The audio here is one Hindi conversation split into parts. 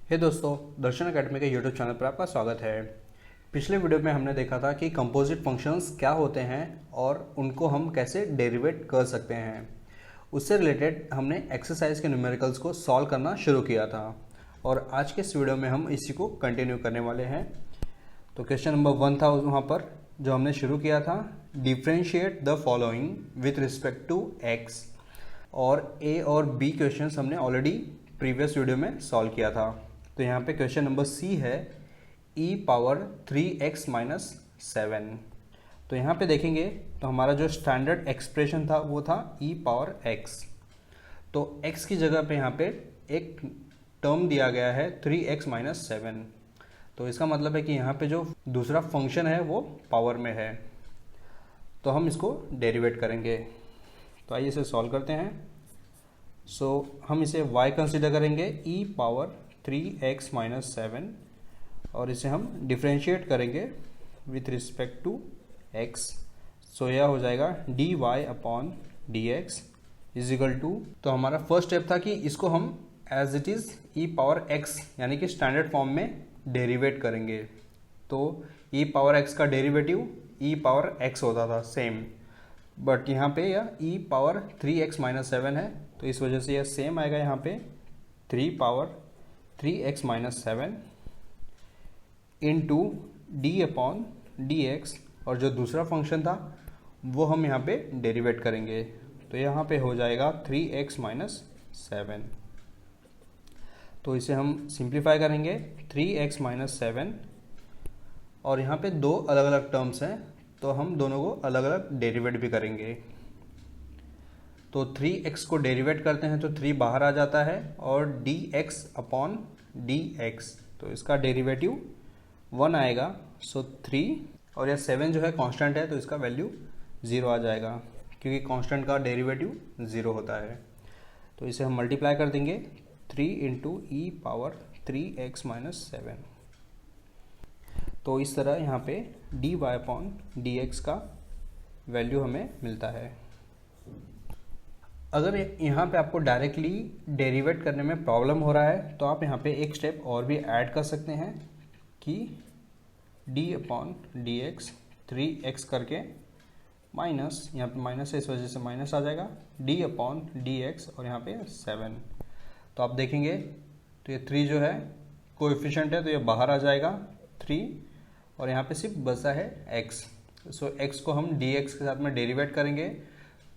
हे दोस्तों, दर्शन एकेडमी के यूट्यूब चैनल पर आपका स्वागत है। पिछले वीडियो में हमने देखा था कि कंपोजिट फंक्शंस क्या होते हैं और उनको हम कैसे डेरिवेट कर सकते हैं। उससे रिलेटेड हमने एक्सरसाइज के न्यूमेरिकल्स को सॉल्व करना शुरू किया था और आज के इस वीडियो में हम इसी को कंटिन्यू करने वाले हैं। तो क्वेश्चन नंबर 1 था वहाँ पर जो हमने शुरू किया था, differentiate the following with respect to X. और ए और बी क्वेश्चन हमने ऑलरेडी प्रीवियस वीडियो में सॉल्व किया था। तो यहाँ पे क्वेश्चन नंबर सी है e पावर 3x माइनस 7। तो यहाँ पे देखेंगे तो हमारा जो स्टैंडर्ड एक्सप्रेशन था वो था e पावर x। तो x की जगह पे यहाँ पे एक टर्म दिया गया है 3x माइनस 7। तो इसका मतलब है कि यहाँ पे जो दूसरा फंक्शन है वो पावर में है, तो हम इसको डेरिवेट करेंगे। तो आइए इसे सॉल्व करते हैं। हम इसे y कंसिडर करेंगे e पावर 3x माइनस 7 और इसे हम डिफ्रेंशिएट करेंगे विथ रिस्पेक्ट टू x। यह हो जाएगा dy upon dx is equal to, तो हमारा फर्स्ट स्टेप था कि इसको हम as it is e power x यानी कि स्टैंडर्ड फॉर्म में डेरिवेट करेंगे। तो e पावर x का डेरिवेटिव e पावर x होता था सेम, बट यहाँ पे यह e पावर 3x माइनस 7 है, तो इस वजह से यह सेम आएगा यहाँ पे 3 power 3x minus 7 into d upon d x, और जो दूसरा फंक्शन था वो हम यहाँ पे डेरिवेट करेंगे। तो यहाँ पे हो जाएगा 3x माइनस 7। तो इसे हम सिंप्लीफाई करेंगे 3x माइनस 7, और यहाँ पे दो अलग अलग टर्म्स हैं तो हम दोनों को अलग अलग डेरिवेट भी करेंगे। तो 3x को डेरिवेट करते हैं तो 3 बाहर आ जाता है और dx अपॉन dx, तो इसका डेरिवेटिव 1 आएगा। 3 और यह 7 जो है कांस्टेंट है तो इसका वैल्यू 0 आ जाएगा क्योंकि कांस्टेंट का डेरिवेटिव 0 होता है। तो इसे हम मल्टीप्लाई कर देंगे 3 into e power 3x minus 7। तो इस तरह यहाँ पे dy अपॉन dx का वैल्यू हमें मिलता है। अगर यहाँ पे आपको डायरेक्टली डेरिवेट करने में प्रॉब्लम हो रहा है तो आप यहाँ पे एक स्टेप और भी ऐड कर सकते हैं कि d upon d x 3x करके माइनस, यहाँ पे माइनस है इस वजह से माइनस आ जाएगा, d अपॉन डी एक्स और यहाँ पे 7। तो आप देखेंगे तो ये 3 जो है कोएफिशिएंट है तो ये बाहर आ जाएगा 3, और यहाँ पे सिर्फ बचा है x। x को हम dx के साथ में डेरिवेट करेंगे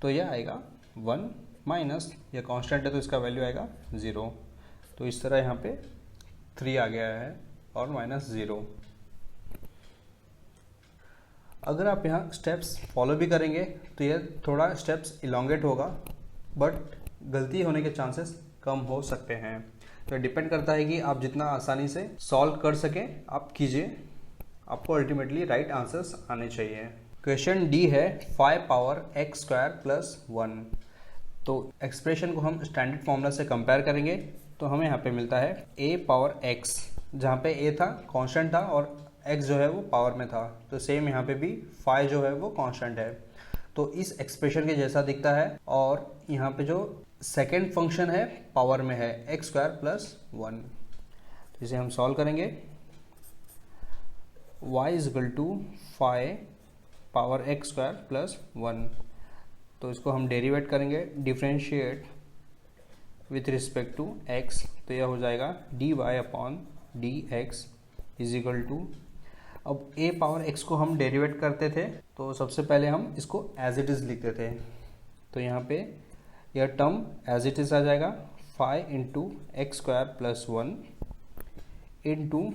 तो यह आएगा 1 माइनस, यह कांस्टेंट है तो इसका वैल्यू आएगा 0। तो इस तरह यहाँ पे 3 आ गया है और माइनस 0। अगर आप यहाँ स्टेप्स फॉलो भी करेंगे तो यह थोड़ा स्टेप्स इलोंगेट होगा, बट गलती होने के चांसेस कम हो सकते हैं। तो डिपेंड करता है कि आप जितना आसानी से सॉल्व कर सकें आप कीजिए, आपको अल्टीमेटली राइट आंसर्स आने चाहिए। क्वेश्चन डी है 5 पावर x स्क्वायर प्लस 1। तो एक्सप्रेशन को हम स्टैंडर्ड फॉर्मूला से कंपेयर करेंगे तो हमें यहाँ पे मिलता है a पावर x, जहाँ पे a था कांस्टेंट था और x जो है वो पावर में था। तो सेम यहाँ पे भी 5 जो है वो कांस्टेंट है, तो इस एक्सप्रेशन के जैसा दिखता है। और यहाँ पे जो सेकेंड फंक्शन है पावर में है x स्क्वायर प्लस 1। तो इसे हम सॉल्व करेंगे y is equal to 5 power x square plus 1। तो इसको हम डेरिवेट करेंगे, differentiate with respect to x, तो यह हो जाएगा dy upon d x is equal to, अब a पावर x को हम डेरिवेट करते थे तो सबसे पहले हम इसको एज इट इज़ लिखते थे। तो यहाँ पे यह टर्म एज इट इज़ आ जाएगा 5 into x square plus 1 into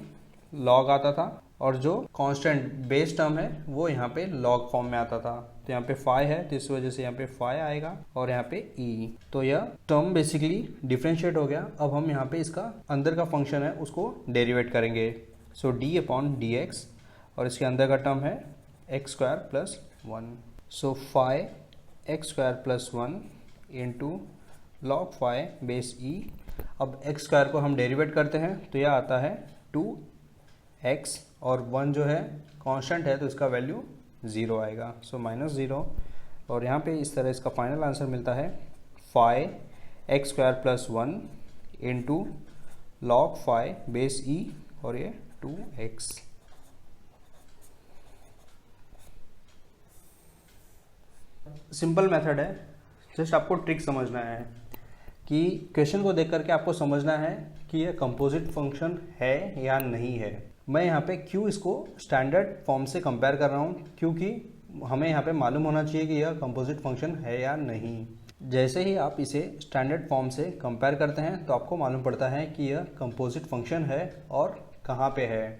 log आता था, और जो कांस्टेंट बेस टर्म है वो यहाँ पे लॉग फॉर्म में आता था। तो यहाँ पे 5 है तो इस वजह से यहाँ पे 5 आएगा और यहाँ पे e। तो यह टर्म बेसिकली डिफ्रेंशिएट हो गया। अब हम यहाँ पे इसका अंदर का फंक्शन है उसको डेरिवेट करेंगे। सो d अपॉन डी एक्स, और इसके अंदर का टर्म है एक्स स्क्वायर प्लस 1। सो 5 x square plus 1 into log 5 base e। अब एक्स स्क्वायर को हम डेरिवेट करते हैं तो यह आता है 2x, और 1 जो है कांस्टेंट है तो इसका वैल्यू 0 आएगा, सो माइनस 0। और यहाँ पे इस तरह इसका फाइनल आंसर मिलता है 5 x square plus 1 into log फाई बेस ई और ये 2x। सिंपल मेथड है, जस्ट आपको ट्रिक समझना है कि क्वेश्चन को देख करके आपको समझना है कि यह कंपोजिट फंक्शन है या नहीं है। मैं यहाँ पे क्यों इसको स्टैंडर्ड फॉर्म से कंपेयर कर रहा हूँ, क्योंकि हमें यहाँ पे मालूम होना चाहिए कि यह कंपोजिट फंक्शन है या नहीं। जैसे ही आप इसे स्टैंडर्ड फॉर्म से कंपेयर करते हैं तो आपको मालूम पड़ता है कि यह कंपोजिट फंक्शन है और कहाँ पे है,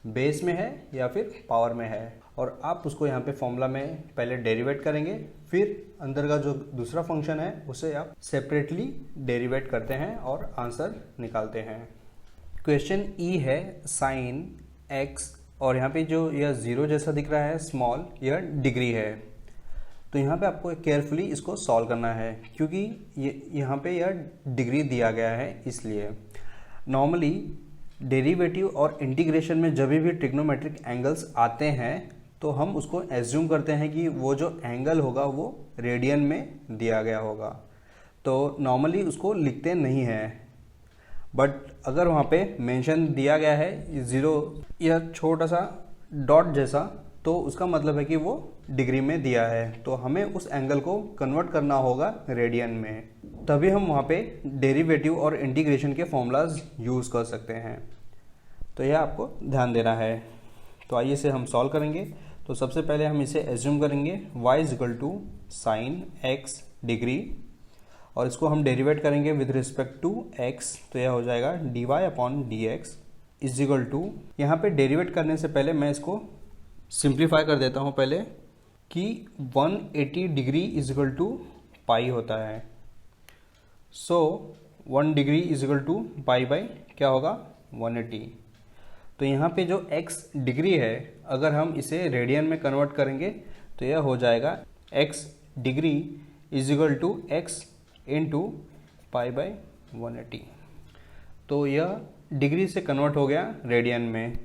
बेस में है या फिर पावर में है। और आप उसको यहाँ पे फॉर्मूला में पहले डेरिवेट करेंगे, फिर अंदर का जो दूसरा फंक्शन है उसे आप सेपरेटली डेरिवेट करते हैं और आंसर निकालते हैं। क्वेश्चन ई है साइन एक्स, और यहाँ पे जो यह जीरो जैसा दिख रहा है स्मॉल, यह डिग्री है। तो यहाँ पे आपको केयरफुली इसको सॉल्व करना है, क्योंकि यहाँ पे यह डिग्री दिया गया है। इसलिए नॉर्मली डेरिवेटिव और इंटीग्रेशन में जब भी ट्रिग्नोमेट्रिक एंगल्स आते हैं तो हम उसको एज्यूम करते हैं कि वो जो एंगल होगा वो रेडियन में दिया गया होगा, तो नॉर्मली उसको लिखते नहीं हैं। बट अगर वहाँ पे मेंशन दिया गया है जीरो या छोटा सा डॉट जैसा, तो उसका मतलब है कि वो डिग्री में दिया है, तो हमें उस एंगल को कन्वर्ट करना होगा रेडियन में, तभी हम वहाँ पे डेरिवेटिव और इंटीग्रेशन के फॉर्मूलाज यूज़ कर सकते हैं। तो यह आपको ध्यान देना है। तो आइए इसे हम सॉल्व करेंगे। तो सबसे पहले हम इसे एज्यूम करेंगे y is equal to sine x degree, और इसको हम डेरिवेट करेंगे विद रिस्पेक्ट टू x, तो यह हो जाएगा dy upon dx is equal to, यहाँ पे डेरिवेट करने से पहले मैं इसको सिंप्लीफाई कर देता हूँ पहले, कि 180 डिग्री इजिकल टू पाई होता है। So 1 degree is equal to pi by क्या होगा 180। तो यहाँ पे जो x डिग्री है, अगर हम इसे रेडियन में कन्वर्ट करेंगे तो यह हो जाएगा x degree is equal to x into pi by 180। तो यह डिग्री से कन्वर्ट हो गया रेडियन में।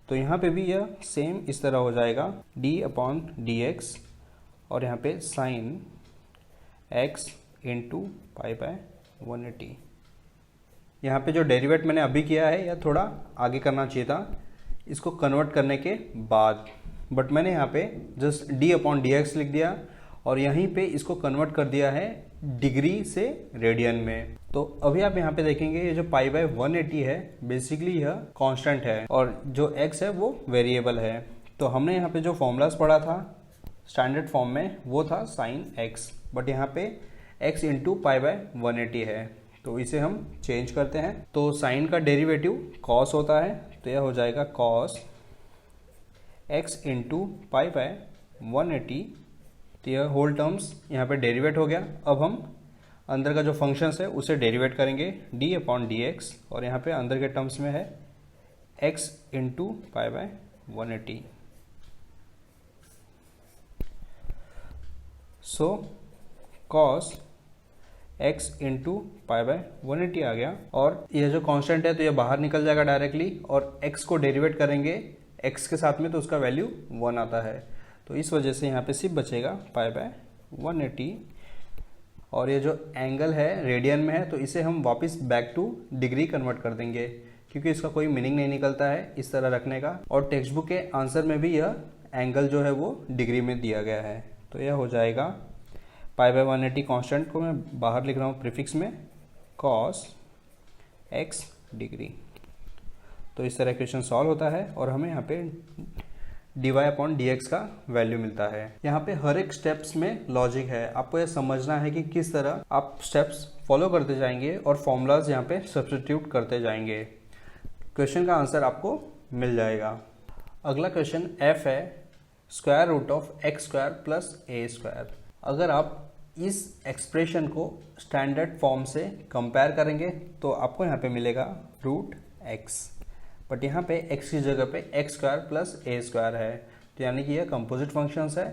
तो यहाँ पे भी यह सेम इस तरह हो जाएगा d अपॉन डी एक्स, और यहाँ पे sine x into pi by 180। यहाँ पे जो डेरिवेट मैंने अभी किया है यह थोड़ा आगे करना चाहिए था इसको कन्वर्ट करने के बाद, बट मैंने यहाँ पे just d upon d x लिख दिया और यहीं पे इसको कन्वर्ट कर दिया है डिग्री से रेडियन में। तो अभी आप यहाँ पे देखेंगे ये जो पाई बाय 180 है बेसिकली यह कांस्टेंट है और जो x है वो वेरिएबल है। तो हमने यहाँ पे जो फॉर्मूलाज पढ़ा था स्टैंडर्ड फॉर्म में वो था साइन x, बट यहाँ पे x इंटू पाई बाय 180 है, तो इसे हम चेंज करते हैं। तो साइन का डेरिवेटिव कॉस होता है, तो यह हो जाएगा cos x into pi by 180। तो यह होल टर्म्स यहाँ पे डेरिवेट हो गया। अब हम अंदर का जो फंक्शंस है उसे डेरिवेट करेंगे d अपॉन डी एक्स, और यहाँ पे अंदर के टर्म्स में है x into pi by 180। So cos x into pi by 180 आ गया, और यह जो कांस्टेंट है तो यह बाहर निकल जाएगा डायरेक्टली, और x को डेरिवेट करेंगे x के साथ में तो उसका वैल्यू 1 आता है, तो इस वजह से यहाँ पे सिर्फ बचेगा पाई बाय 180। और ये जो एंगल है रेडियन में है तो इसे हम वापस बैक टू डिग्री कन्वर्ट कर देंगे, क्योंकि इसका कोई मीनिंग नहीं निकलता है इस तरह रखने का, और टेक्स्ट बुक के आंसर में भी यह एंगल जो है वो डिग्री में दिया गया है। तो यह हो जाएगा पाई बाय 180 कांस्टेंट को मैं बाहर लिख रहा हूँ प्रीफिक्स में कॉस x डिग्री। तो इस तरह क्वेश्चन सॉल्व होता है और हमें यहाँ पे dy अपॉन डी एक्स का वैल्यू मिलता है। यहाँ पे हर एक स्टेप्स में लॉजिक है, आपको यह समझना है कि किस तरह आप स्टेप्स फॉलो करते जाएंगे और फॉर्मूलाज यहाँ पे सब्स्टिट्यूट करते जाएंगे। क्वेश्चन का आंसर आपको मिल जाएगा। अगला क्वेश्चन f है square root of x square plus a square. अगर आप इस एक्सप्रेशन को स्टैंडर्ड फॉर्म से कंपेयर करेंगे तो आपको यहाँ पे मिलेगा रूट x, बट यहाँ पे x की जगह पे x square plus a square है, तो यानी कि यह कंपोजिट फंक्शंस है।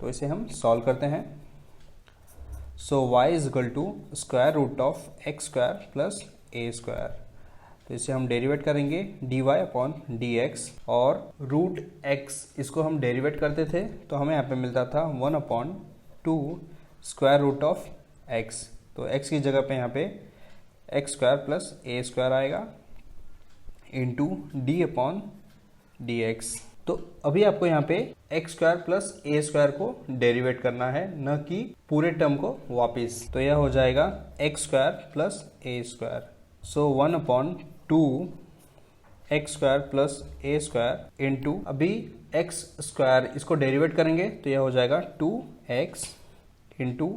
तो इसे हम सॉल्व करते हैं। So y is equal to square root of x square plus a square, तो इसे हम डेरिवेट करेंगे dy अपॉन डी एक्स, और रूट x इसको हम डेरिवेट करते थे तो हमें यहाँ पे मिलता था 1 upon 2 square root of x, तो x की जगह पे यहाँ पे x square plus a square आएगा, into d upon d x. तो अभी आपको यहाँ पे x square plus a square को डेरिवेट करना है, न कि पूरे टर्म को वापिस। तो यह हो जाएगा x square plus a square. So 1/2 x square plus a square into अभी एक्स स्क्वायर, इसको डेरिवेट करेंगे तो यह हो जाएगा 2x इंटू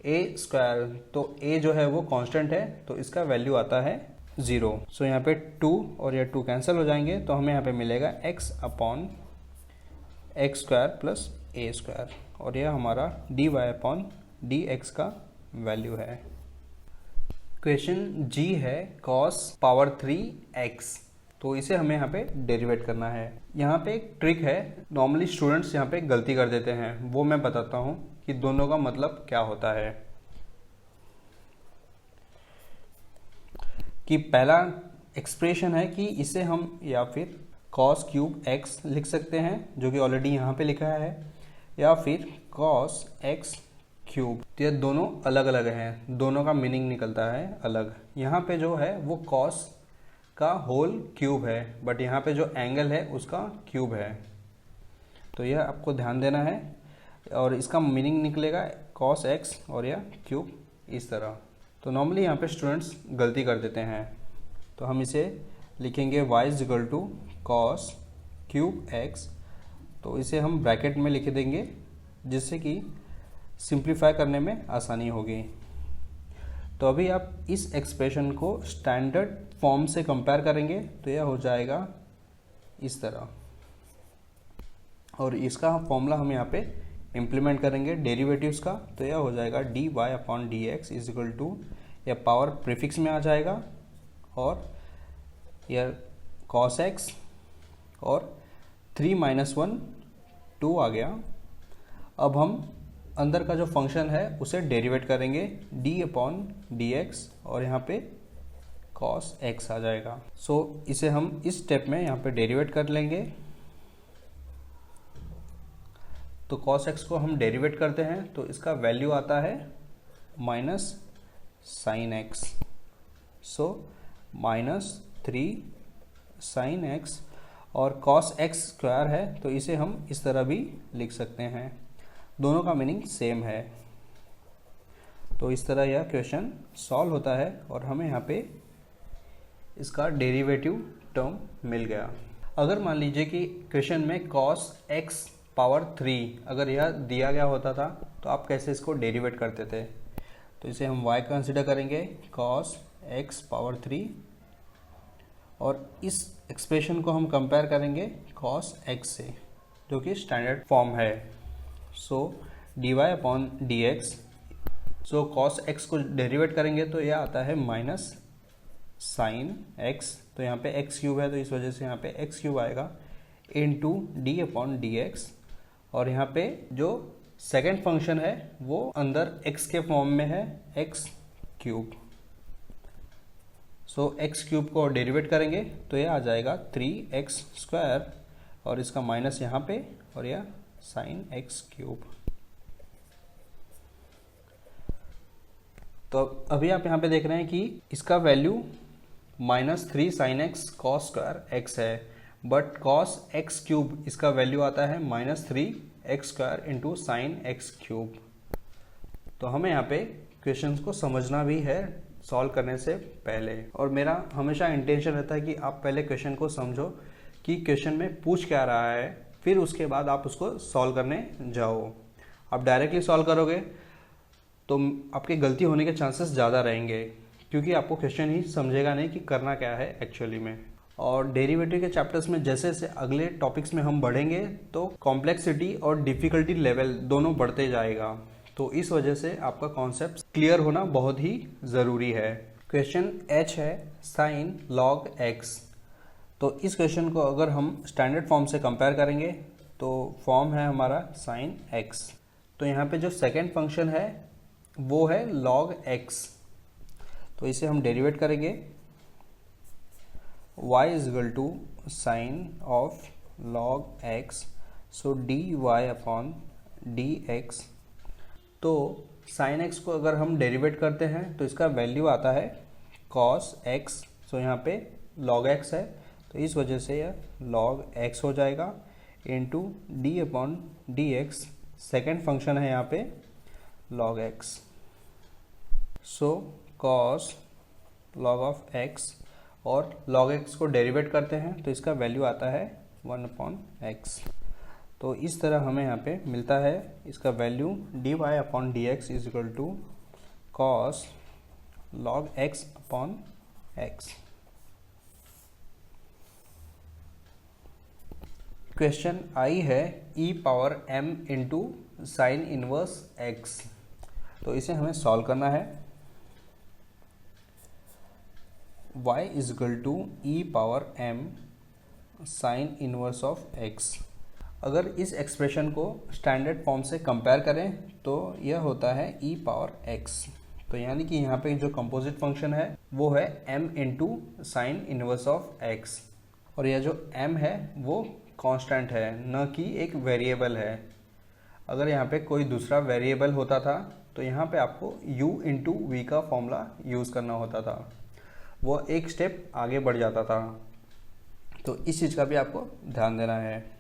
ए स्क्वायर। तो ए जो है वो कांस्टेंट है, तो इसका वैल्यू आता है 0। सो यहाँ पे 2 और यह 2 कैंसिल हो जाएंगे, तो हमें यहाँ पे मिलेगा x upon x square plus a square, और यह हमारा dy अपॉन डी एक्स का वैल्यू है। क्वेश्चन जी है cos पावर 3x, तो इसे हमें यहाँ पे डेरिवेट करना है। यहाँ पे एक ट्रिक है, नॉर्मली स्टूडेंट्स यहाँ पे गलती कर देते हैं, वो मैं बताता हूँ कि दोनों का मतलब क्या होता है। कि पहला एक्सप्रेशन है कि इसे हम या फिर cos क्यूब x लिख सकते हैं, जो कि ऑलरेडी यहाँ पे लिखा है, या फिर cos x क्यूब। तो ये दोनों अलग अलग हैं, दोनों का मीनिंग निकलता है अलग। यहाँ पे जो है वो cos का होल क्यूब है, बट यहाँ पे जो एंगल है उसका क्यूब है, तो यह आपको ध्यान देना है। और इसका मीनिंग निकलेगा cos x और यह क्यूब इस तरह। तो नॉर्मली यहाँ पे स्टूडेंट्स गलती कर देते हैं, तो हम इसे लिखेंगे y is equal to cos cube x, तो इसे हम ब्रैकेट में लिख देंगे जिससे कि सिंप्लीफाई करने में आसानी होगी। तो अभी आप इस एक्सप्रेशन को स्टैंडर्ड फॉर्म से कंपेयर करेंगे तो यह हो जाएगा इस तरह, और इसका फॉर्मूला हम यहाँ पे इम्प्लीमेंट करेंगे डेरिवेटिव्स का, तो यह हो जाएगा dy upon d x is equal to, यह पावर प्रीफिक्स में आ जाएगा और यह cos x और 3 - 1 2 आ गया। अब हम अंदर का जो फंक्शन है उसे डेरिवेट करेंगे d अपॉन डी एक्स, और यहाँ पे cos x आ जाएगा। सो इसे हम इस स्टेप में यहाँ पे डेरिवेट कर लेंगे। तो cos x को हम डेरिवेट करते हैं तो इसका वैल्यू आता है माइनस साइन x। सो -3 साइन x, और cos x स्क्वायर है तो इसे हम इस तरह भी लिख सकते हैं, दोनों का मीनिंग सेम है। तो इस तरह यह क्वेश्चन सॉल्व होता है और हमें यहाँ पे इसका डेरिवेटिव टर्म मिल गया। अगर मान लीजिए कि क्वेश्चन में cos x पावर 3 अगर यह दिया गया होता था तो आप कैसे इसको डेरिवेट करते थे, तो इसे हम y कंसिडर करेंगे cos x पावर 3, और इस एक्सप्रेशन को हम कंपेयर करेंगे cos x से, जो कि स्टैंडर्ड फॉर्म है। सो dy अपॉन डी एक्स, सो cos x को डेरिवेट करेंगे तो यह आता है माइनस साइन x, तो यहाँ पे x क्यूब है तो इस वजह से यहाँ पे x क्यूब आएगा, into d upon d x, और यहाँ पे जो सेकेंड फंक्शन है वो अंदर x के फॉर्म में है x क्यूब। सो x क्यूब को डेरिवेट करेंगे तो यह आ जाएगा 3x स्क्वायर, और इसका माइनस यहाँ पे, और यह साइन x क्यूब। तो अभी आप यहाँ पे देख रहे हैं कि इसका value -3 sine x cos square x है, बट cos x क्यूब इसका वैल्यू आता है -3x square into sine x cube. तो हमें यहाँ पे क्वेश्चंस को समझना भी है सॉल्व करने से पहले, और मेरा हमेशा इंटेंशन रहता है कि आप पहले क्वेश्चन को समझो कि क्वेश्चन में पूछ क्या रहा है, फिर उसके बाद आप उसको सॉल्व करने जाओ। आप डायरेक्टली सॉल्व करोगे तो आपके गलती होने के चांसेस ज़्यादा रहेंगे, क्योंकि आपको क्वेश्चन ही समझेगा नहीं कि करना क्या है एक्चुअली में। और डेरिवेटिव के चैप्टर्स में जैसे जैसे अगले टॉपिक्स में हम बढ़ेंगे तो कॉम्प्लेक्सिटी और डिफ़िकल्टी लेवल दोनों बढ़ते जाएगा, तो इस वजह से आपका कॉन्सेप्ट क्लियर होना बहुत ही ज़रूरी है। क्वेश्चन H है साइन log x, तो इस क्वेश्चन को अगर हम स्टैंडर्ड फॉर्म से कंपेयर करेंगे तो फॉर्म है हमारा साइन x। तो यहाँ पे जो सेकेंड फंक्शन है वो है log x, तो इसे हम डेरिवेट करेंगे y is equal to sine of log x, so dy upon d x. तो साइन x को अगर हम डेरिवेट करते हैं तो इसका वैल्यू आता है cos x, सो यहाँ पे log x है तो इस वजह से यह log x हो जाएगा into d upon d x, second function है यहाँ पे log x। So cos log of x, और log x को डेरिवेट करते हैं तो इसका वैल्यू आता है 1/x। तो इस तरह हमें यहाँ पे मिलता है इसका value dy upon d x is equal to cos log x upon x। Question आई है e power m into sine inverse x। तो इसे हमें सॉल्व करना है। y is equal to e power m sine inverse of x। अगर इस एक्सप्रेशन को स्टैंडर्ड फॉर्म से कंपेयर करें तो यह होता है e पावर x। तो यानी कि यहाँ पे जो कंपोजिट फंक्शन है वो है m into sine inverse of x, और यह जो m है वो कांस्टेंट है, न कि एक वेरिएबल है। अगर यहाँ पे कोई दूसरा वेरिएबल होता था तो यहाँ पे आपको u इंटू वी का फॉर्मूला यूज़ करना होता था, वो एक स्टेप आगे बढ़ जाता था। तो इस चीज़ का भी आपको ध्यान देना है।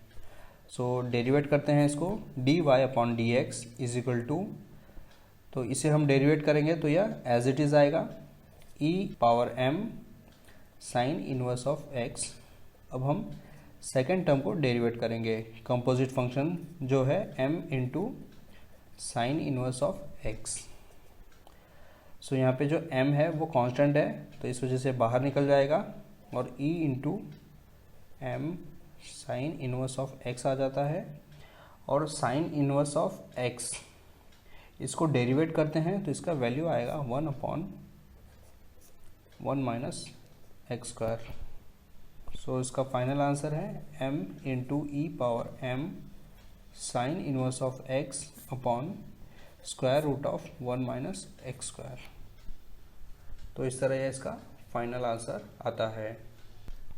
सो डेरिवेट करते हैं इसको, d y upon d x is equal to, तो इसे हम डेरिवेट करेंगे तो यह एज इट इज़ आएगा e power m sine inverse of x। अब हम सेकेंड टर्म को डेरिवेट करेंगे, कंपोजिट फंक्शन जो है m into sine inverse of x। So यहाँ पे जो m है वो कांस्टेंट है तो इस वजह से बाहर निकल जाएगा, और e into m sine inverse of x आ जाता है। और साइन इनवर्स ऑफ x इसको डेरिवेट करते हैं तो इसका वैल्यू आएगा 1/1 माइनस एक्स स्क्वायर। सो इसका फाइनल आंसर है m into e power m sine inverse of x upon square root of 1 minus x square. तो इस तरह यह इसका फाइनल आंसर आता है।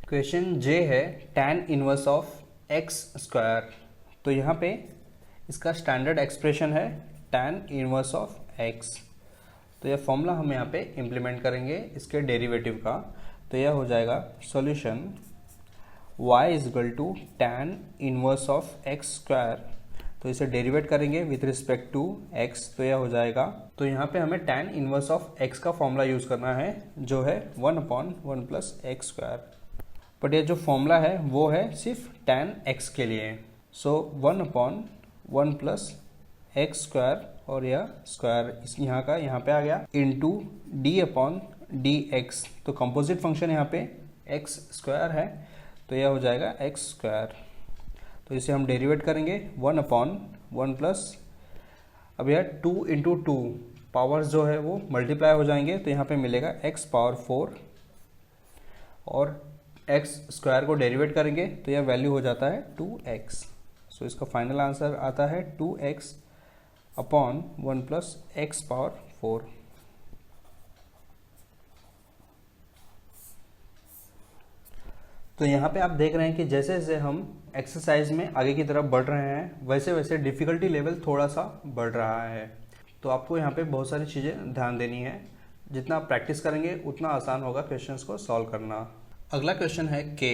क्वेश्चन जे है tan inverse of x square. तो यहाँ पे इसका स्टैंडर्ड एक्सप्रेशन है tan इनवर्स ऑफ x। तो यह फॉर्मूला हम यहाँ पे इम्प्लीमेंट करेंगे इसके डेरिवेटिव का। तो यह हो जाएगा solution y is equal to tan inverse of x square. तो इसे डेरिवेट करेंगे विथ रिस्पेक्ट टू x, तो यह हो जाएगा, तो यहाँ पे हमें tan इनवर्स ऑफ x का फॉर्मूला यूज़ करना है जो है 1/1 प्लस एक्स स्क्वायर। बट ये जो फॉर्मूला है वो है सिर्फ tan x के लिए। सो 1/1 प्लस एक्स स्क्वायर, और यह स्क्वायर इस यहाँ का यहाँ पे आ गया, into d upon d x. तो कंपोजिट फंक्शन यहाँ पे एक्स स्क्वायर है तो यह हो जाएगा एक्स स्क्वायर। तो इसे हम डेरिवेट करेंगे 1/1 प्लस, अब यह 2 इंटू 2 पावर्स जो है वो मल्टीप्लाई हो जाएंगे तो यहाँ पे मिलेगा x पावर 4, और x स्क्वायर को डेरिवेट करेंगे तो यह वैल्यू हो जाता है 2x। सो इसका फाइनल आंसर आता है 2x upon 1 plus x power 4। तो यहाँ पे आप देख रहे हैं कि जैसे जैसे हम एक्सरसाइज में आगे की तरफ बढ़ रहे हैं वैसे वैसे डिफ़िकल्टी लेवल थोड़ा सा बढ़ रहा है। तो आपको यहाँ पे बहुत सारी चीज़ें ध्यान देनी है। जितना आप प्रैक्टिस करेंगे उतना आसान होगा क्वेश्चंस को सॉल्व करना। अगला क्वेश्चन है k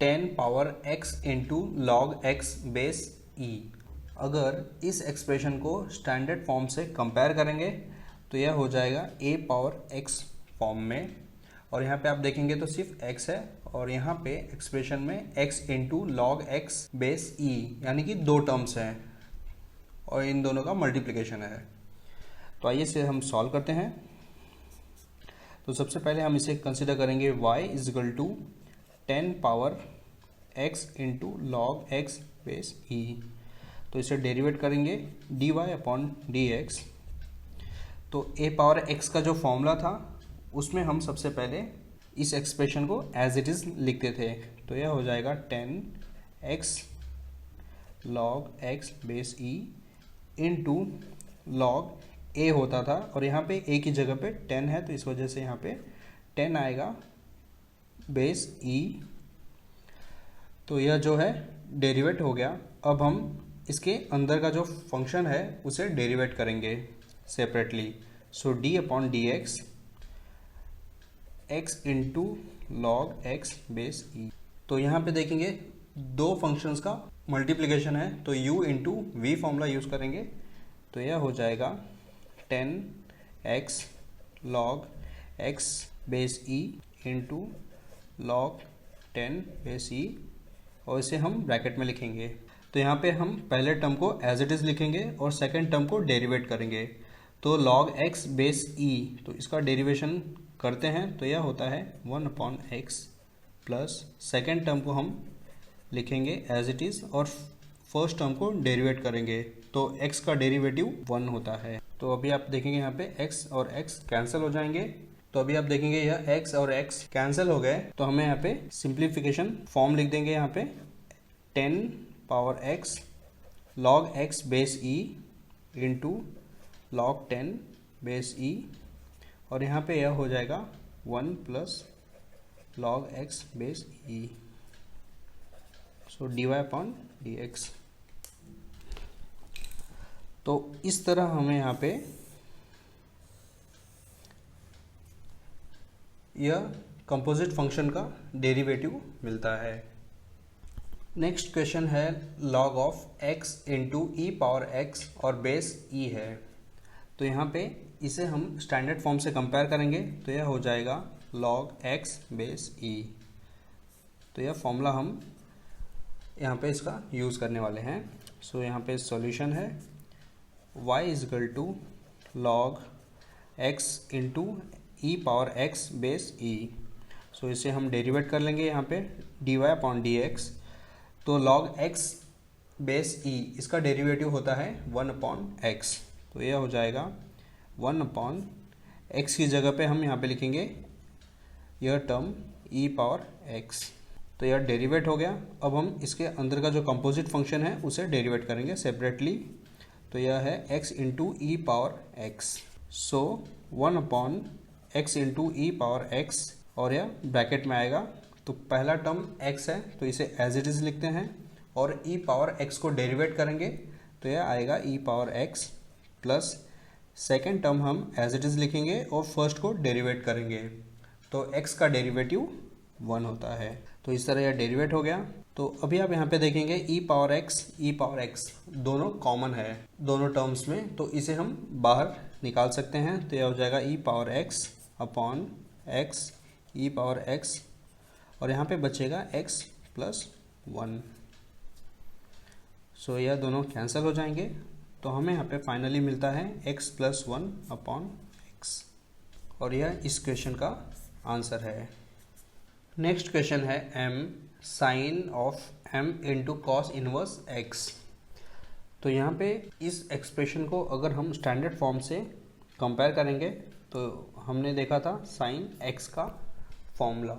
10 power x into log x base e। अगर इस एक्सप्रेशन को स्टैंडर्ड फॉर्म से कंपेयर करेंगे तो यह हो जाएगा a पावर x फॉर्म में, और यहाँ पे आप देखेंगे तो सिर्फ x है, और यहाँ पे एक्सप्रेशन में x into log x base e, यानी कि दो टर्म्स हैं और इन दोनों का मल्टीप्लिकेशन है। तो आइए इसे हम सॉल्व करते हैं। तो सबसे पहले हम इसे कंसिडर करेंगे y is equal to 10 power x into log x base e। तो इसे डेरिवेट करेंगे dy अपॉन डी एक्स। तो a पावर x का जो फॉर्मूला था उसमें हम सबसे पहले इस एक्सप्रेशन को एज इट इज़ लिखते थे। तो यह हो जाएगा 10x log x base e into log a होता था, और यहाँ पे a की जगह पे 10 है तो इस वजह से यहाँ पे 10 आएगा बेस e। तो यह जो है डेरिवेट हो गया। अब हम इसके अंदर का जो फंक्शन है उसे डेरिवेट करेंगे सेपरेटली। सो d upon d x x into log x base e। तो यहाँ पे देखेंगे दो फंक्शंस का मल्टीप्लिकेशन है, तो u into v formula use करेंगे। तो यह हो जाएगा 10x log x base e into log 10 base e, और इसे हम ब्रैकेट में लिखेंगे। तो यहाँ पे हम पहले टर्म को एज इट इज़ लिखेंगे और सेकेंड टर्म को डेरिवेट करेंगे। तो log x बेस e, तो इसका डेरिवेशन करते हैं तो यह होता है 1/x प्लस सेकेंड टर्म को हम लिखेंगे एज इट इज़ और फर्स्ट टर्म को डेरिवेट करेंगे। तो x का डेरिवेटिव 1 होता है। तो अभी आप देखेंगे यहाँ पे x और x कैंसिल हो जाएंगे। तो अभी आप देखेंगे यह x और x कैंसिल हो गए, तो हमें यहाँ पे सिंप्लीफिकेशन फॉर्म लिख देंगे। यहाँ पे 10 power x log x base e into log 10 base e, और यहाँ पे यह हो जाएगा 1 plus log x base e, सो dy/dx। तो इस तरह हमें यहाँ पे यह कंपोजिट फंक्शन का डेरिवेटिव मिलता है। नेक्स्ट क्वेश्चन है log of x into e power x और बेस e है। तो यहाँ पे इसे हम स्टैंडर्ड फॉर्म से कंपेयर करेंगे, तो यह हो जाएगा log x बेस e। तो यह फॉर्मूला हम यहाँ पे इसका यूज़ करने वाले हैं। सो यहाँ पे सॉल्यूशन है y is equal to log x into e power x base e। So इसे हम डेरिवेट कर लेंगे यहाँ पे dy/dx। तो log x बेस e इसका डेरिवेटिव होता है 1/x। तो यह हो जाएगा 1/x की जगह पे हम यहाँ पे लिखेंगे यह टर्म e पावर x। तो यह डेरिवेट हो गया। अब हम इसके अंदर का जो कंपोजिट फंक्शन है उसे डेरिवेट करेंगे सेपरेटली। तो यह है x into e power x। सो 1/x into e power x, और यह ब्रैकेट में आएगा। तो पहला टर्म x है तो इसे एज इट इज़ लिखते हैं, और ई पावर x को डेरिवेट करेंगे तो यह आएगा e power x plus second term हम एज इट इज़ लिखेंगे और फर्स्ट को डेरिवेट करेंगे। तो x का डेरिवेटिव 1 होता है। तो इस तरह यह डेरिवेट हो गया। तो अभी आप यहाँ पे देखेंगे ई पावर x दोनों कॉमन है दोनों टर्म्स में, तो इसे हम बाहर निकाल सकते हैं। तो यह हो जाएगा ई पावर x अपॉन x ई पावर x, और यहाँ पे बचेगा x प्लस 1। सो यह दोनों कैंसिल हो जाएंगे। तो हमें यहाँ पे फाइनली मिलता है x प्लस 1 अपॉन x, और यह इस क्वेश्चन का आंसर है। नेक्स्ट क्वेश्चन है m sine of m into cos inverse x। तो यहाँ पे इस एक्सप्रेशन को अगर हम स्टैंडर्ड फॉर्म से कंपेयर करेंगे तो हमने देखा था साइन x का फॉर्मूला।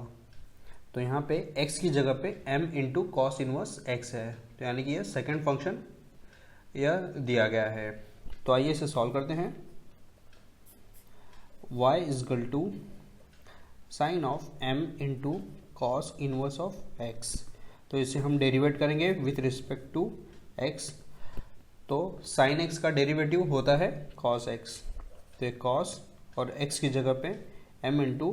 तो यहाँ पे x की जगह पे m into cos inverse x है, तो यानी कि यह सेकेंड फंक्शन यह दिया गया है। तो आइए इसे सॉल्व करते हैं। y is equal to sine of m into cos inverse of x। तो इसे हम डेरिवेट करेंगे विथ रिस्पेक्ट टू x। तो साइन x का डेरिवेटिव होता है cos x। तो cos और x की जगह पे m into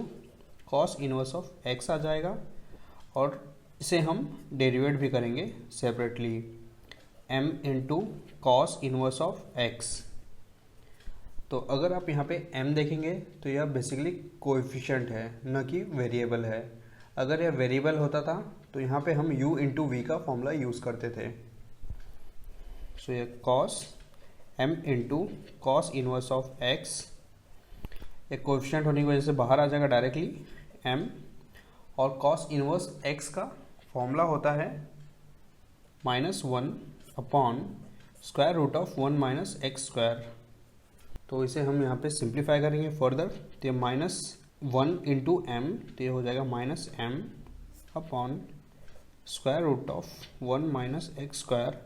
cos inverse of x आ जाएगा, और इसे हम डेरिवेट भी करेंगे separately m into cos inverse of x। तो अगर आप यहाँ पे m देखेंगे तो यह बेसिकली कोएफिशिएंट है, न कि वेरिएबल है। अगर यह वेरिएबल होता था तो यहाँ पे हम u इंटू वी का फॉर्मूला यूज़ करते थे। सो ये cos m into cos inverse of x, एक कोएफिशिएंट होने की वजह से बाहर आ जाएगा डायरेक्टली m, और cos इनवर्स x का फॉर्मूला होता है -1 upon square root of 1 minus x square. तो इसे हम यहाँ पे सिंप्लीफाई करेंगे फर्दर। तो ये -1 इंटू m, तो ये हो जाएगा -m upon square root of 1 minus x square,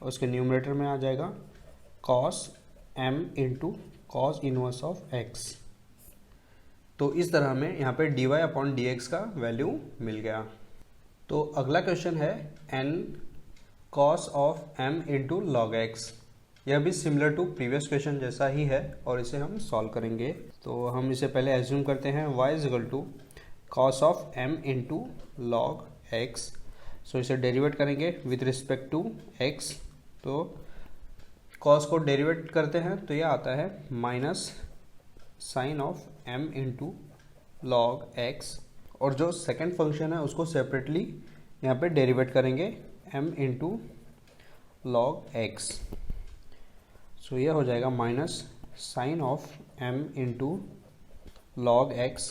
और उसके न्यूमरेटर में आ जाएगा cos m into cos inverse of x। तो इस तरह हमें यहाँ पे dy/dx का वैल्यू मिल गया। तो अगला क्वेश्चन है n cos of m into log x। यह भी सिमिलर टू प्रीवियस क्वेश्चन जैसा ही है, और इसे हम सॉल्व करेंगे। तो हम इसे पहले एज्यूम करते हैं y is equal to cos of m into log x। So इसे डेरिवेट करेंगे विथ रिस्पेक्ट टू x, तो cos को डेरिवेट करते हैं तो यह आता है minus sine of m into log x, और जो सेकेंड फंक्शन है उसको सेपरेटली यहाँ पे डेरिवेट करेंगे m into log x। So यह हो जाएगा minus sine of m into log x,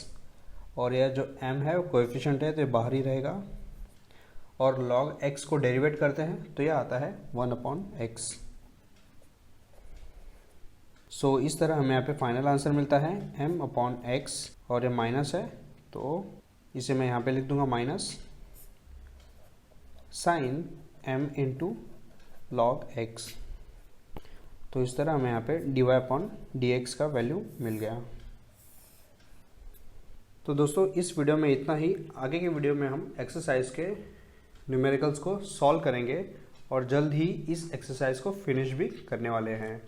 और यह जो m है वो कोएफिशिएंट है तो ये बाहर ही रहेगा, और log x को डेरिवेट करते हैं तो यह आता है 1/x। सो इस तरह हमें यहाँ पे फाइनल आंसर मिलता है m/x, और ये माइनस है तो इसे मैं यहाँ पे लिख दूंगा minus sine m into log x। तो इस तरह हमें यहाँ पे dy/dx का वैल्यू मिल गया। तो दोस्तों इस वीडियो में इतना ही। आगे के वीडियो में हम एक्सरसाइज के न्यूमेरिकल्स को सॉल्व करेंगे और जल्द ही इस एक्सरसाइज को फिनिश भी करने वाले हैं।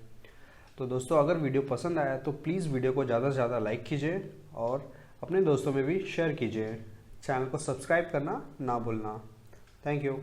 तो दोस्तों अगर वीडियो पसंद आया तो प्लीज़ वीडियो को ज़्यादा से ज़्यादा लाइक कीजिए और अपने दोस्तों में भी शेयर कीजिए। चैनल को सब्सक्राइब करना ना भूलना। Thank you.